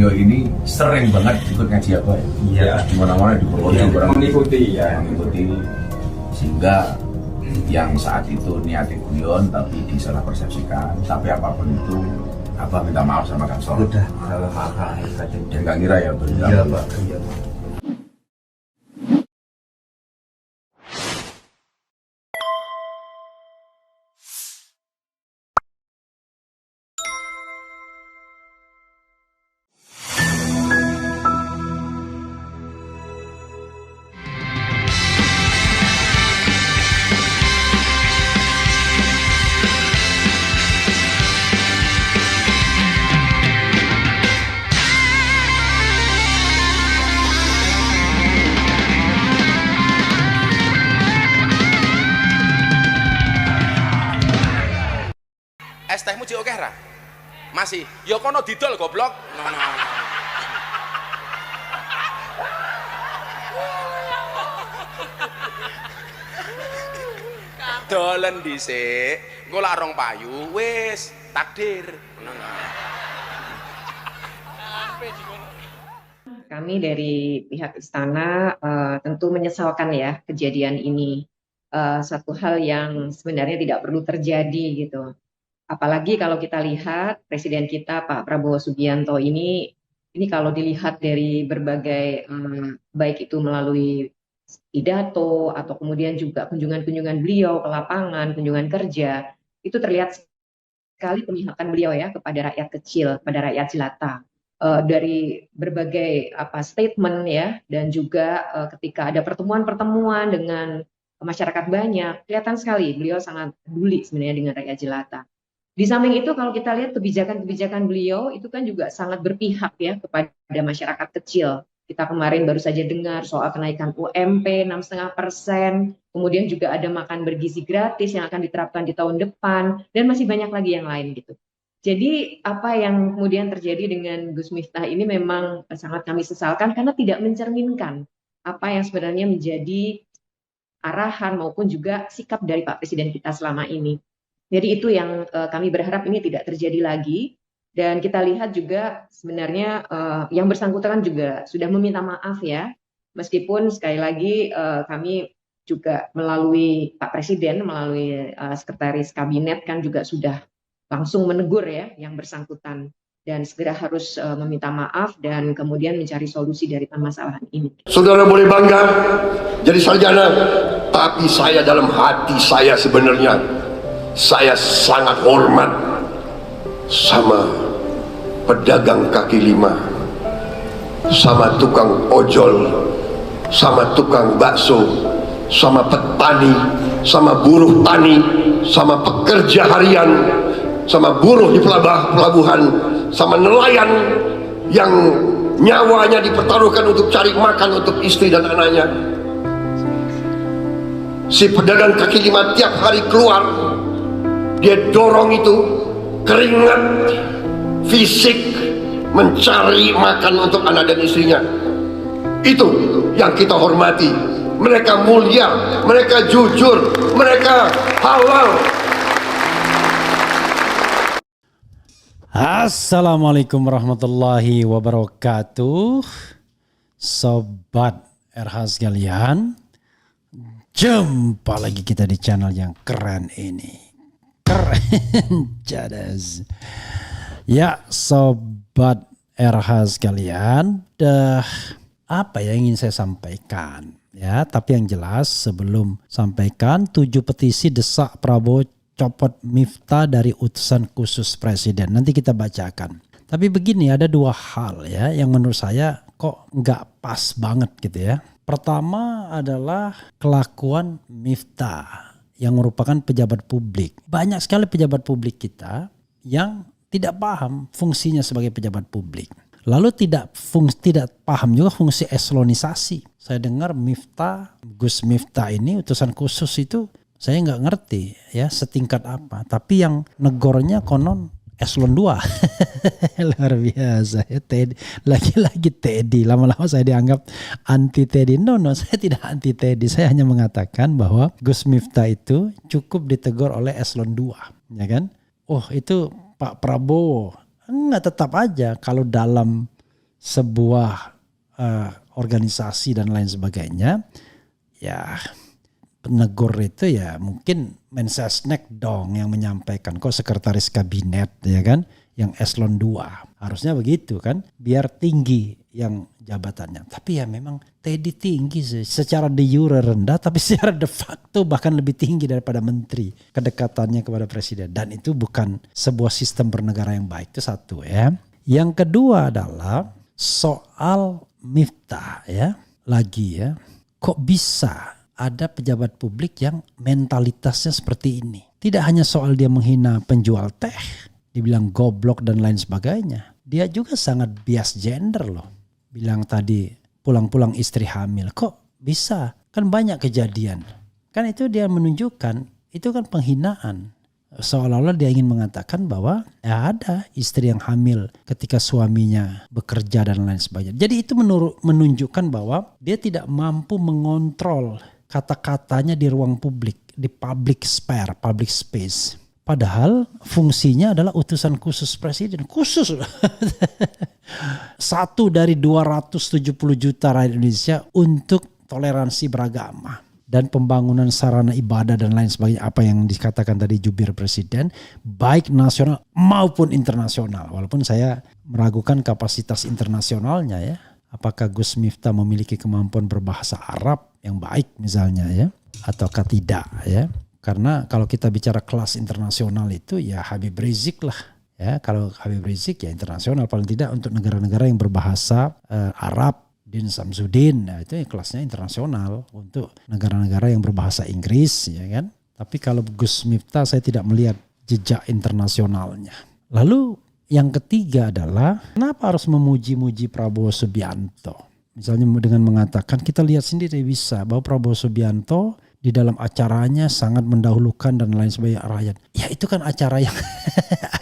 beliau ini sering banget ikut ngaji apa ya? Iya. Di mana-mana di Purworejo mengikuti sehingga yang saat itu niatnya guyon tapi disalah persepsikan. Tapi apapun itu, Abah minta maaf sama Kang Sol. Sudah, kalau hal-hal dia nggak ngira ya untuk iya, Pak. Iya, Pak. Es tehmu cik oke ra? Masih? Ya kono didol goblok. Dolen dhisik, engko lak rong payu wis takdir. Kami dari pihak istana tentu menyesalkan ya kejadian ini. Satu hal yang sebenarnya tidak perlu terjadi gitu. Apalagi kalau kita lihat Presiden kita Pak Prabowo Subianto ini kalau dilihat dari berbagai baik itu melalui pidato atau kemudian juga kunjungan-kunjungan beliau ke lapangan, kunjungan kerja, itu terlihat sekali pemihakan beliau ya kepada rakyat kecil, kepada rakyat jelata. Dari berbagai statement ya, dan juga ketika ada pertemuan-pertemuan dengan masyarakat banyak, kelihatan sekali beliau sangat peduli sebenarnya dengan rakyat jelata. Di samping itu kalau kita lihat kebijakan-kebijakan beliau itu kan juga sangat berpihak ya kepada masyarakat kecil. Kita kemarin baru saja dengar soal kenaikan UMP 6,5%, kemudian juga ada makan bergizi gratis yang akan diterapkan di tahun depan, dan masih banyak lagi yang lain gitu. Jadi apa yang kemudian terjadi dengan Gus Miftah ini memang sangat kami sesalkan karena tidak mencerminkan apa yang sebenarnya menjadi arahan maupun juga sikap dari Pak Presiden kita selama ini. Jadi itu yang kami berharap ini tidak terjadi lagi, dan kita lihat juga sebenarnya yang bersangkutan juga sudah meminta maaf ya, meskipun sekali lagi kami juga melalui Pak Presiden, melalui Sekretaris Kabinet kan juga sudah langsung menegur ya yang bersangkutan dan segera harus meminta maaf dan kemudian mencari solusi dari permasalahan ini. Saudara boleh bangga jadi sarjana, tapi saya dalam hati saya sebenarnya saya sangat hormat sama pedagang kaki lima, sama tukang ojol, sama tukang bakso, sama petani, sama buruh tani, sama pekerja harian, sama buruh di pelabuhan, sama nelayan yang nyawanya dipertaruhkan untuk cari makan untuk istri dan anaknya. Si pedagang kaki lima tiap hari keluar, dia dorong itu keringat fisik mencari makan untuk anak dan istrinya. Itu yang kita hormati. Mereka mulia, mereka jujur, mereka halal. Assalamualaikum warahmatullahi wabarakatuh. Sobat RH sekalian, jumpa lagi kita di channel yang keren ini. Keren cadas. Ya sobat RH sekalian, apa yang ingin saya sampaikan ya, tapi yang jelas sebelum sampaikan 7 petisi desak Prabowo copot Miftah dari utusan khusus presiden. Nanti kita bacakan. Tapi begini, ada 2 hal ya yang menurut saya kok nggak pas banget gitu ya. Pertama adalah kelakuan Miftah yang merupakan pejabat publik. Banyak sekali pejabat publik kita yang tidak paham fungsinya sebagai pejabat publik. Lalu tidak paham juga fungsi eslonisasi. Saya dengar Gus Miftah ini utusan khusus itu saya nggak ngerti ya setingkat apa. Tapi yang negornya konon eselon 2. Luar biasa ya, Teddy. Lagi-lagi Teddy. Lama-lama saya dianggap anti Teddy. No, saya tidak anti Teddy. Saya hanya mengatakan bahwa Gus Miftah itu cukup ditegur oleh eselon 2. Ya kan? Oh itu Pak Prabowo. Enggak, tetap aja kalau dalam sebuah organisasi dan lain sebagainya, ya penegur itu ya mungkin Mensesnek dong yang menyampaikan, kok sekretaris kabinet ya kan, yang eselon 2 harusnya begitu kan, biar tinggi yang jabatannya. Tapi ya memang Teddy tinggi sih, secara de jure rendah, tapi secara de facto bahkan lebih tinggi daripada menteri kedekatannya kepada presiden, dan itu bukan sebuah sistem bernegara yang baik. Itu satu ya. Yang kedua adalah soal Miftah ya, lagi ya, kok bisa ada pejabat publik yang mentalitasnya seperti ini. Tidak hanya soal dia menghina penjual teh, dibilang goblok dan lain sebagainya. Dia juga sangat bias gender loh. Bilang tadi pulang-pulang istri hamil. Kok bisa? Kan banyak kejadian. Kan itu dia menunjukkan, itu kan penghinaan. Seolah-olah dia ingin mengatakan bahwa ya ada istri yang hamil ketika suaminya bekerja dan lain sebagainya. Jadi itu menunjukkan bahwa dia tidak mampu mengontrol kata-katanya di ruang publik, di public sphere, public space. Padahal fungsinya adalah utusan khusus presiden. Khusus. Satu dari 270 juta rakyat Indonesia untuk toleransi beragama dan pembangunan sarana ibadah dan lain sebagainya, apa yang dikatakan tadi jubir presiden, baik nasional maupun internasional. Walaupun saya meragukan kapasitas internasionalnya ya. Apakah Gus Miftah memiliki kemampuan berbahasa Arab yang baik misalnya ya, ataukah tidak ya. Karena kalau kita bicara kelas internasional itu ya Habib Rizik lah ya. Kalau Habib Rizik ya internasional, paling tidak untuk negara-negara yang berbahasa Arab. Din Samsudin, nah itu ya kelasnya internasional. Untuk negara-negara yang berbahasa Inggris ya kan. Tapi kalau Gus Miftah saya tidak melihat jejak internasionalnya. Lalu yang ketiga adalah kenapa harus memuji-muji Prabowo Subianto? Misalnya dengan mengatakan, kita lihat sendiri bisa bahwa Prabowo Subianto di dalam acaranya sangat mendahulukan dan lain sebagainya rakyat. Ya itu kan acara yang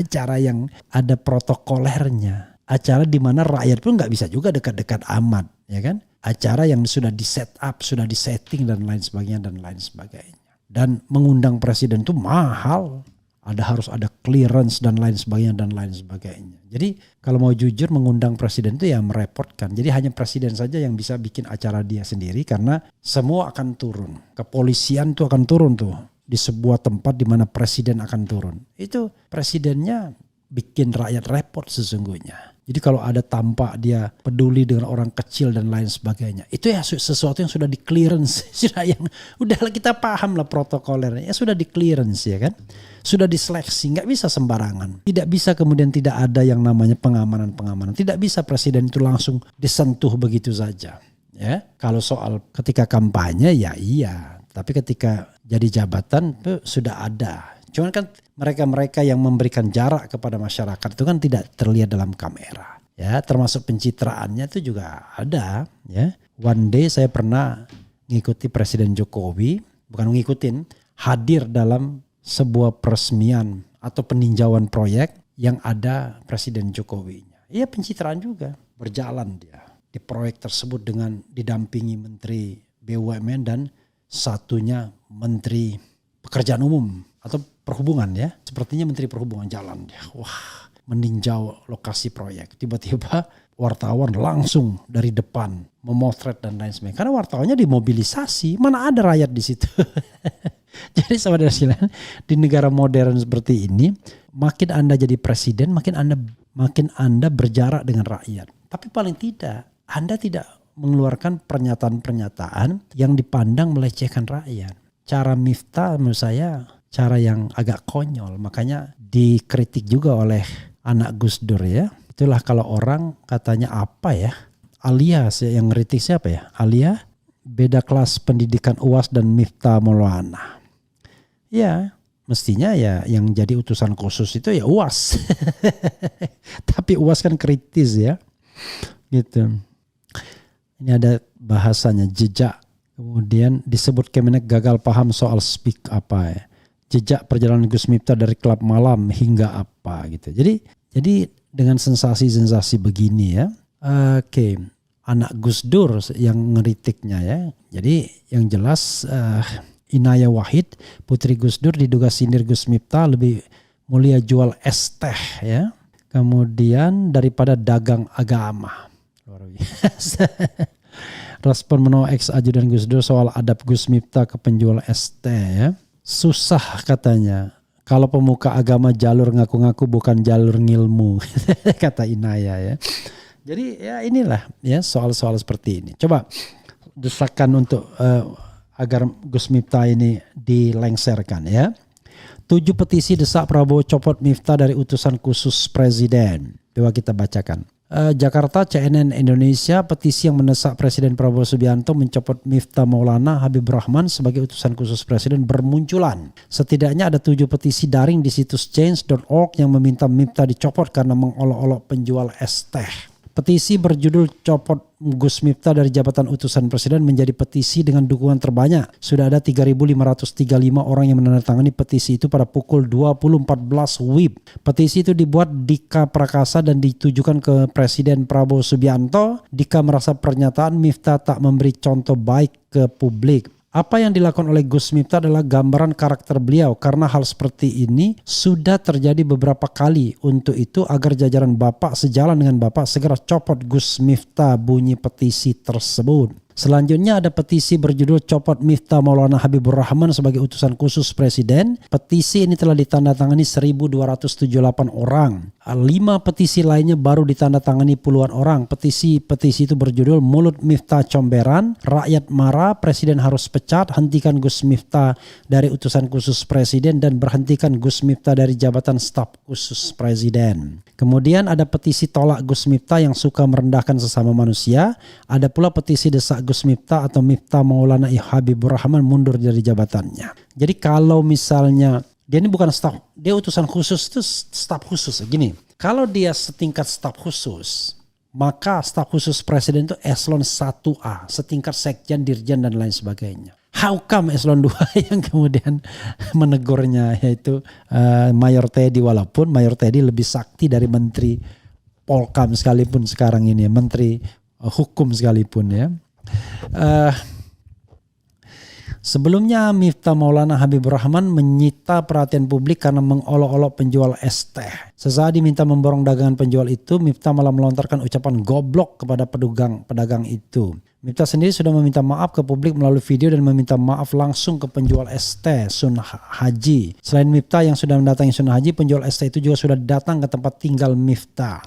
acara yang ada protokolernya. Acara di mana rakyat pun nggak bisa juga dekat-dekat amat, ya kan? Acara yang sudah di set up, sudah di setting dan lain sebagainya dan lain sebagainya. Dan mengundang presiden itu mahal, harus ada clearance dan lain sebagainya dan lain sebagainya. Jadi kalau mau jujur mengundang presiden itu ya merepotkan. Jadi hanya presiden saja yang bisa bikin acara dia sendiri karena semua akan turun. Kepolisian tuh akan turun tuh di sebuah tempat di mana presiden akan turun. Itu presidennya bikin rakyat repot sesungguhnya. Jadi kalau ada tampak dia peduli dengan orang kecil dan lain sebagainya, itu ya sesuatu yang sudah di clearance, sudah yang udahlah kita paham lah protokolernya, ya sudah di clearance ya kan, sudah diseleksi, nggak bisa sembarangan, tidak bisa kemudian tidak ada yang namanya pengamanan, tidak bisa presiden itu langsung disentuh begitu saja. Ya kalau soal ketika kampanye ya iya, tapi ketika jadi jabatan itu sudah ada. Cuman kan mereka-mereka yang memberikan jarak kepada masyarakat itu kan tidak terlihat dalam kamera. Ya, termasuk pencitraannya itu juga ada. Ya, one day saya pernah ngikuti Presiden Jokowi, bukan ngikutin, hadir dalam sebuah peresmian atau peninjauan proyek yang ada Presiden Jokowinya. Iya pencitraan juga, berjalan dia di proyek tersebut dengan didampingi Menteri BUMN dan satunya Menteri Pekerjaan Umum atau Perhubungan ya, sepertinya Menteri Perhubungan jalan dia, wah meninjau lokasi proyek. Tiba-tiba wartawan langsung dari depan memotret dan lain sebagainya. Karena wartawannya dimobilisasi, mana ada rakyat di situ. Jadi saudara sekalian, di negara modern seperti ini, makin Anda jadi presiden, makin Anda berjarak dengan rakyat. Tapi paling tidak, Anda tidak mengeluarkan pernyataan-pernyataan yang dipandang melecehkan rakyat. Cara Miftah menurut saya cara yang agak konyol, makanya dikritik juga oleh anak Gus Dur ya. Itulah kalau orang katanya apa ya, Alia yang ngeritik siapa ya, Alia beda kelas pendidikan UAS dan Miftah Maulana. Ya mestinya ya yang jadi utusan khusus itu ya UAS. Tapi UAS kan kritis ya gitu. Ini ada bahasanya jejak, kemudian disebut Kemenek gagal paham soal speak apa ya. Jejak perjalanan Gus Miftah dari klub malam hingga apa gitu. Jadi dengan sensasi-sensasi begini ya. Oke, anak Gus Dur yang ngeritiknya ya. Jadi yang jelas Inaya Wahid, putri Gus Dur diduga sindir Gus Miftah lebih mulia jual es teh ya. Kemudian daripada dagang agama. luar biasa. Respon menolak ex ajudan Gus Dur soal adab Gus Miftah ke penjual ST ya. Susah katanya. Kalau pemuka agama jalur ngaku-ngaku bukan jalur ngilmu, kata Inaya ya. Jadi ya inilah ya soal-soal seperti ini. Coba desakan untuk agar Gus Miftah ini dilengserkan ya. 7 petisi desak Prabowo copot Miftah dari utusan khusus Presiden. Coba kita bacakan. Jakarta, CNN Indonesia, petisi yang mendesak Presiden Prabowo Subianto mencopot Miftah Maulana Habibur Rahman sebagai utusan khusus Presiden bermunculan. Setidaknya ada 7 petisi daring di situs change.org yang meminta Miftah dicopot karena mengolok-olok penjual es teh. Petisi berjudul Copot Gus Miftah dari Jabatan Utusan Presiden menjadi petisi dengan dukungan terbanyak. Sudah ada 3.535 orang yang menandatangani petisi itu pada pukul 20.14 WIB. Petisi itu dibuat Dika Prakasa dan ditujukan ke Presiden Prabowo Subianto. Dika merasa pernyataan Miftah tak memberi contoh baik ke publik. Apa yang dilakukan oleh Gus Miftah adalah gambaran karakter beliau karena hal seperti ini sudah terjadi beberapa kali. Untuk itu agar jajaran Bapak sejalan dengan Bapak segera copot Gus Miftah, bunyi petisi tersebut. Selanjutnya ada petisi berjudul Copot Miftah Maulana Habibur Rahman sebagai utusan khusus Presiden. Petisi ini telah ditandatangani 1.278 orang. 5 petisi lainnya baru ditandatangani puluhan orang. Petisi itu berjudul Mulut Miftah Comberan, Rakyat Marah, Presiden Harus Pecat, Hentikan Gus Miftah dari utusan khusus Presiden dan Berhentikan Gus Miftah dari jabatan staf khusus Presiden. Kemudian ada petisi Tolak Gus Miftah yang suka merendahkan sesama manusia. Ada pula petisi Desak Gus Miftah atau Miftah Maulana Habibur Rahman mundur dari jabatannya. Jadi kalau misalnya dia ini bukan staf, dia utusan khusus itu staf khusus. Gini, kalau dia setingkat staf khusus, maka staf khusus Presiden itu eselon 1A, setingkat sekjen, dirjen dan lain sebagainya. How come eselon 2 yang kemudian menegurnya yaitu Mayor Teddy, walaupun Mayor Teddy lebih sakti dari Menteri Polkam sekalipun sekarang ini, Menteri Hukum sekalipun ya. Sebelumnya Miftah Maulana Habibur Rahman menyita perhatian publik karena mengolok-olok penjual es teh. Sesaat diminta memborong dagangan penjual itu, Miftah malah melontarkan ucapan goblok kepada pedagang itu. Miftah sendiri sudah meminta maaf ke publik melalui video dan meminta maaf langsung ke penjual es teh Sun Haji. Selain Miftah yang sudah mendatangi Sun Haji, penjual es teh itu juga sudah datang ke tempat tinggal Miftah.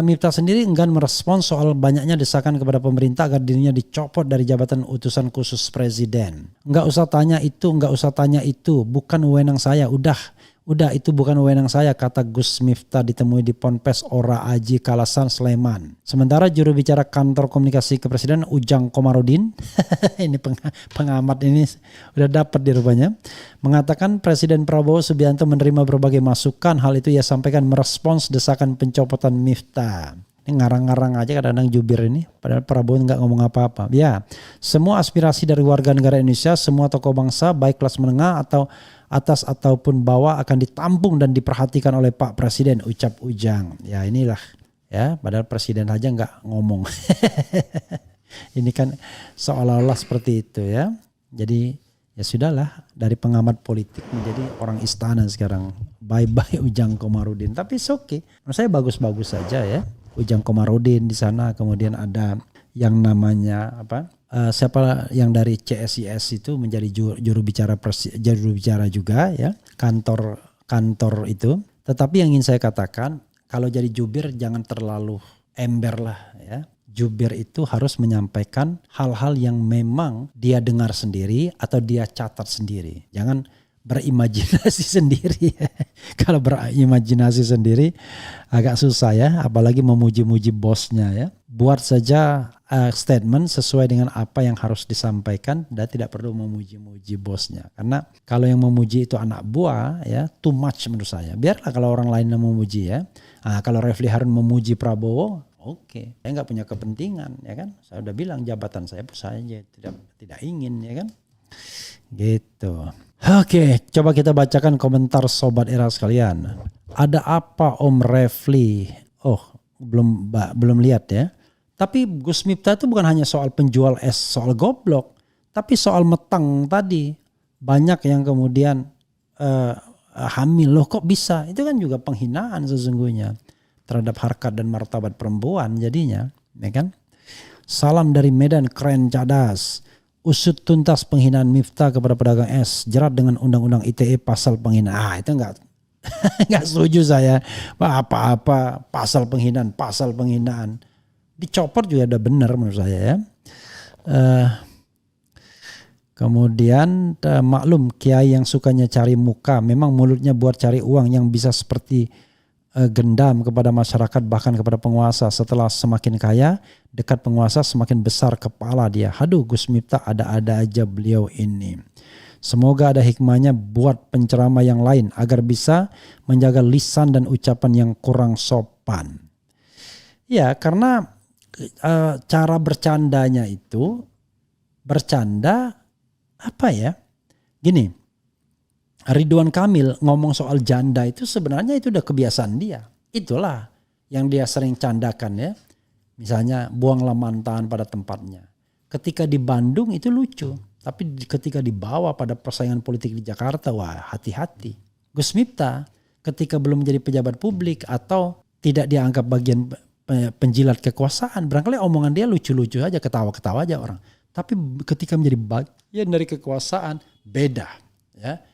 Miftah sendiri enggan merespons soal banyaknya desakan kepada pemerintah agar dirinya dicopot dari jabatan utusan khusus Presiden. Enggak usah tanya itu, bukan wewenang saya. Udah itu bukan wewenang saya, kata Gus Miftah ditemui di Ponpes Ora Aji Kalasan, Sleman. Sementara juru bicara kantor komunikasi kepresiden Ujang Komarudin, ini pengamat ini udah dapat di rupanya, mengatakan Presiden Prabowo Subianto menerima berbagai masukan. Hal itu ia sampaikan merespons desakan pencopotan Miftah. Ini ngarang-ngarang aja kadang-kadang jubir ini, padahal Prabowo nggak ngomong apa-apa. Ya, semua aspirasi dari warga negara Indonesia, semua tokoh bangsa, baik kelas menengah atau atas ataupun bawah akan ditampung dan diperhatikan oleh Pak Presiden, ucap Ujang. Ya inilah ya, padahal Presiden aja nggak ngomong. Ini kan seolah-olah seperti itu ya. Jadi ya sudahlah, dari pengamat politik menjadi orang istana sekarang. Bye-bye Ujang Komarudin. Tapi oke. Menurut saya bagus-bagus saja ya. Ujang Komarudin di sana, kemudian ada yang namanya siapa yang dari CSIS itu menjadi juru bicara juga ya, kantor itu. Tetapi yang ingin saya katakan, kalau jadi jubir jangan terlalu ember lah ya. Jubir itu harus menyampaikan hal-hal yang memang dia dengar sendiri atau dia catat sendiri. Jangan berimajinasi sendiri. Kalau berimajinasi sendiri agak susah ya, apalagi memuji-muji bosnya ya. Buat saja statement sesuai dengan apa yang harus disampaikan dan tidak perlu memuji-muji bosnya. Karena kalau yang memuji itu anak buah ya, too much menurut saya. Biarlah kalau orang lain yang memuji ya. Nah, kalau Refli Harun memuji Prabowo, oke. Saya nggak punya kepentingan ya kan. Saya udah bilang jabatan saya saja tidak ingin ya kan. Gitu. Oke, coba kita bacakan komentar Sobat Era sekalian. Ada apa Om Refli? Oh, belum lihat ya. Tapi Gus Miftah itu bukan hanya soal penjual es, soal goblok. Tapi soal metang tadi. Banyak yang kemudian hamil. Loh kok bisa? Itu kan juga penghinaan sesungguhnya terhadap harkat dan martabat perempuan jadinya. ya kan? Salam dari Medan, keren cadas. Usut tuntas penghinaan Miftah kepada pedagang es, jerat dengan undang-undang ITE pasal penghinaan. Itu enggak enggak setuju saya. Apa-apa pasal penghinaan. Dicopot juga udah benar menurut saya ya. Kemudian maklum kiai yang sukanya cari muka, memang mulutnya buat cari uang yang bisa seperti gendam kepada masyarakat bahkan kepada penguasa. Setelah semakin kaya, dekat penguasa semakin besar kepala dia. Aduh, Gus Miftah ada-ada aja beliau ini. Semoga ada hikmahnya buat penceramah yang lain agar bisa menjaga lisan dan ucapan yang kurang sopan. Ya, karena cara bercandanya itu bercanda apa ya? Gini, Ridwan Kamil ngomong soal janda itu sebenarnya itu udah kebiasaan dia. Itulah yang dia sering candakan ya. Misalnya buanglah mantan pada tempatnya. Ketika di Bandung itu lucu. Tapi ketika dibawa pada persaingan politik di Jakarta, wah hati-hati. Gus Miftah ketika belum menjadi pejabat publik atau tidak dianggap bagian penjilat kekuasaan, barangkali omongan dia lucu-lucu aja, ketawa-ketawa aja orang. Tapi ketika menjadi bagian dari kekuasaan, beda. Ya,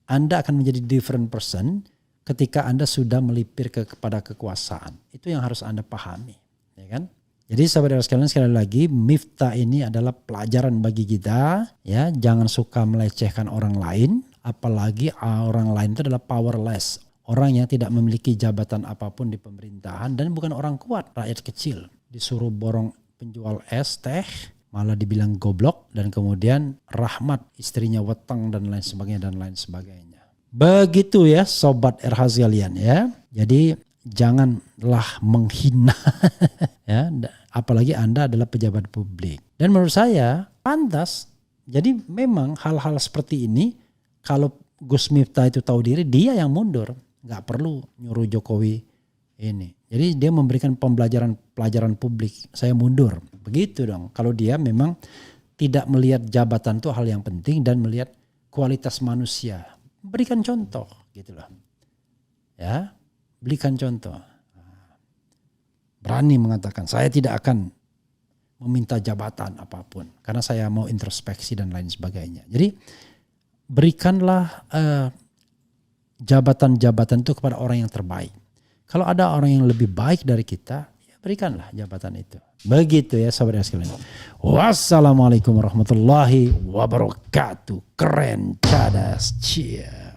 Anda akan menjadi different person ketika Anda sudah melipir kepada kekuasaan. Itu yang harus Anda pahami, ya kan? Jadi sahabat sekalian, sekali lagi Miftah ini adalah pelajaran bagi kita, ya. Jangan suka melecehkan orang lain, apalagi orang lain itu adalah powerless, orang yang tidak memiliki jabatan apapun di pemerintahan dan bukan orang kuat, rakyat kecil. Disuruh borong penjual es teh, malah dibilang goblok, dan kemudian Rahmat istrinya weteng dan lain sebagainya. Begitu ya sobat RH sekalian ya. Jadi janganlah menghina ya, apalagi Anda adalah pejabat publik. Dan menurut saya pantas. Jadi memang hal-hal seperti ini kalau Gus Miftah itu tahu diri, dia yang mundur, nggak perlu nyuruh Jokowi ini. Jadi dia memberikan pelajaran publik, saya mundur. Begitu dong. Kalau dia memang tidak melihat jabatan itu hal yang penting dan melihat kualitas manusia, berikan contoh gitu loh. Ya. Berikan contoh. Berani mengatakan saya tidak akan meminta jabatan apapun karena saya mau introspeksi dan lain sebagainya. Jadi berikanlah jabatan-jabatan itu kepada orang yang terbaik. Kalau ada orang yang lebih baik dari kita, ya berikanlah jabatan itu. Begitu ya sahabat sekalian. Wassalamualaikum warahmatullahi wabarakatuh. Keren, cadas, cia.